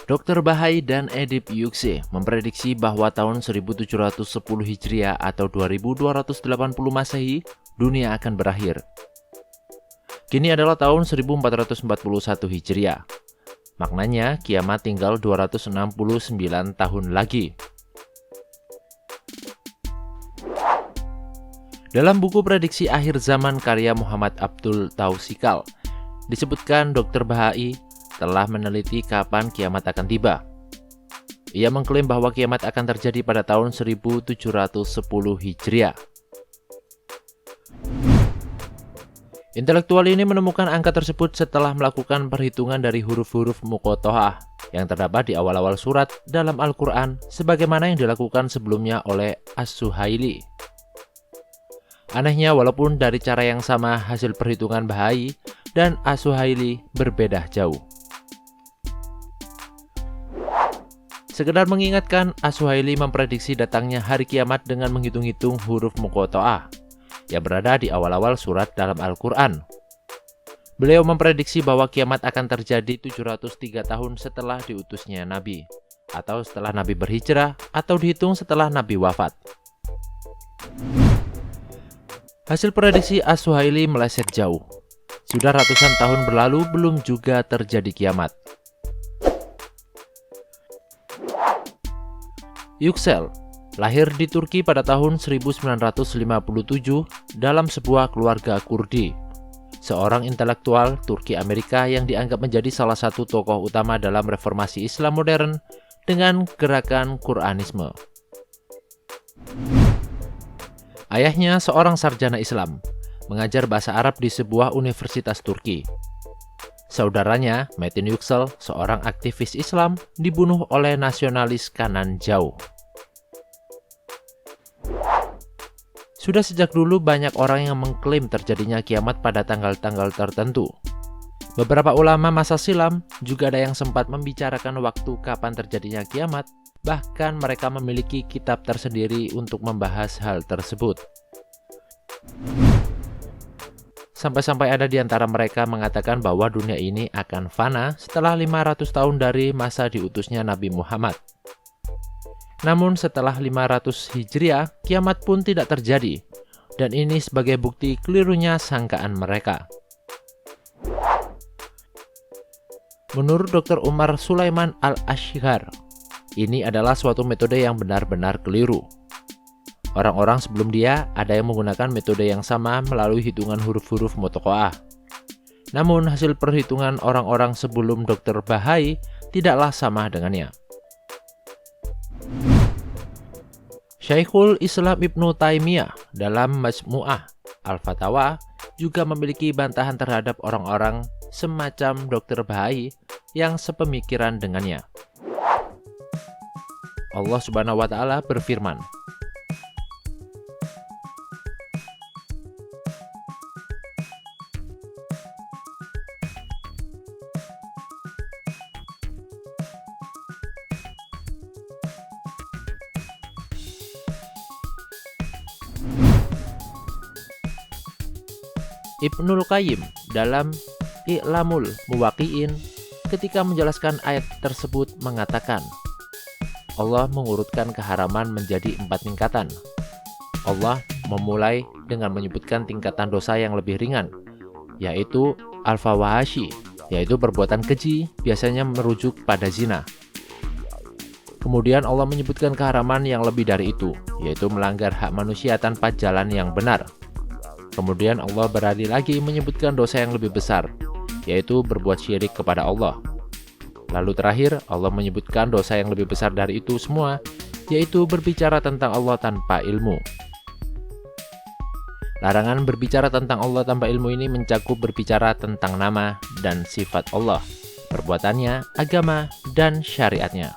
Dr. Bahai dan Edip Yüksel memprediksi bahwa tahun 1710 Hijriah atau 2280 Masehi, dunia akan berakhir. Kini adalah tahun 1441 Hijriah. Maknanya, kiamat tinggal 269 tahun lagi. Dalam buku prediksi akhir zaman karya Muhammad Abdul Tausikal, disebutkan Dr. Bahai telah meneliti kapan kiamat akan tiba. Ia mengklaim bahwa kiamat akan terjadi pada tahun 1710 Hijriah. Intelektual ini menemukan angka tersebut setelah melakukan perhitungan dari huruf-huruf muqatta'ah yang terdapat di awal-awal surat dalam Al-Quran sebagaimana yang dilakukan sebelumnya oleh As-Suhaili. Anehnya, walaupun dari cara yang sama, hasil perhitungan Bahai dan As-Suhaili berbeda jauh. Sekedar mengingatkan, As-Suhaili memprediksi datangnya hari kiamat dengan menghitung-hitung huruf muqatta'ah yang berada di awal-awal surat dalam Al-Quran. Beliau memprediksi bahwa kiamat akan terjadi 703 tahun setelah diutusnya Nabi, atau setelah Nabi berhijrah, atau dihitung setelah Nabi wafat. Hasil prediksi As-Suhaili meleset jauh. Sudah ratusan tahun berlalu, belum juga terjadi kiamat. Yüksel lahir di Turki pada tahun 1957 dalam sebuah keluarga Kurdi, seorang intelektual Turki Amerika yang dianggap menjadi salah satu tokoh utama dalam reformasi Islam modern dengan gerakan Quranisme. Ayahnya seorang sarjana Islam, mengajar bahasa Arab di sebuah universitas Turki. Saudaranya, Metin Yüksel, seorang aktivis Islam, dibunuh oleh nasionalis kanan jauh. Sudah sejak dulu banyak orang yang mengklaim terjadinya kiamat pada tanggal-tanggal tertentu. Beberapa ulama masa silam juga ada yang sempat membicarakan waktu kapan terjadinya kiamat. Bahkan mereka memiliki kitab tersendiri untuk membahas hal tersebut. Sampai-sampai ada di antara mereka mengatakan bahwa dunia ini akan fana setelah 500 tahun dari masa diutusnya Nabi Muhammad. Namun setelah 500 Hijriah, kiamat pun tidak terjadi. Dan ini sebagai bukti kelirunya sangkaan mereka. Menurut Dr. Umar Sulaiman Al-Ashghar, ini adalah suatu metode yang benar-benar keliru. Orang-orang sebelum dia ada yang menggunakan metode yang sama melalui hitungan huruf-huruf muqatta'ah. Namun hasil perhitungan orang-orang sebelum Dr. Bahai tidaklah sama dengannya. Syekhul Islam Ibnu Taimiyah dalam Majmu'ah Al-Fatawa juga memiliki bantahan terhadap orang-orang semacam Dr. Bahai yang sepemikiran dengannya. Allah Subhanahu wa Ta'ala berfirman, Ibnul Qayyim dalam I'lamul Muwaqqi'in ketika menjelaskan ayat tersebut mengatakan, Allah mengurutkan keharaman menjadi 4 tingkatan. Allah memulai dengan menyebutkan tingkatan dosa yang lebih ringan, yaitu al-fawahish, yaitu perbuatan keji, biasanya merujuk pada zina. Kemudian Allah menyebutkan keharaman yang lebih dari itu, yaitu melanggar hak manusia tanpa jalan yang benar. Kemudian Allah beralih lagi menyebutkan dosa yang lebih besar, yaitu berbuat syirik kepada Allah. Lalu terakhir, Allah menyebutkan dosa yang lebih besar dari itu semua, yaitu berbicara tentang Allah tanpa ilmu. Larangan berbicara tentang Allah tanpa ilmu ini mencakup berbicara tentang nama dan sifat Allah, perbuatannya, agama, dan syariatnya.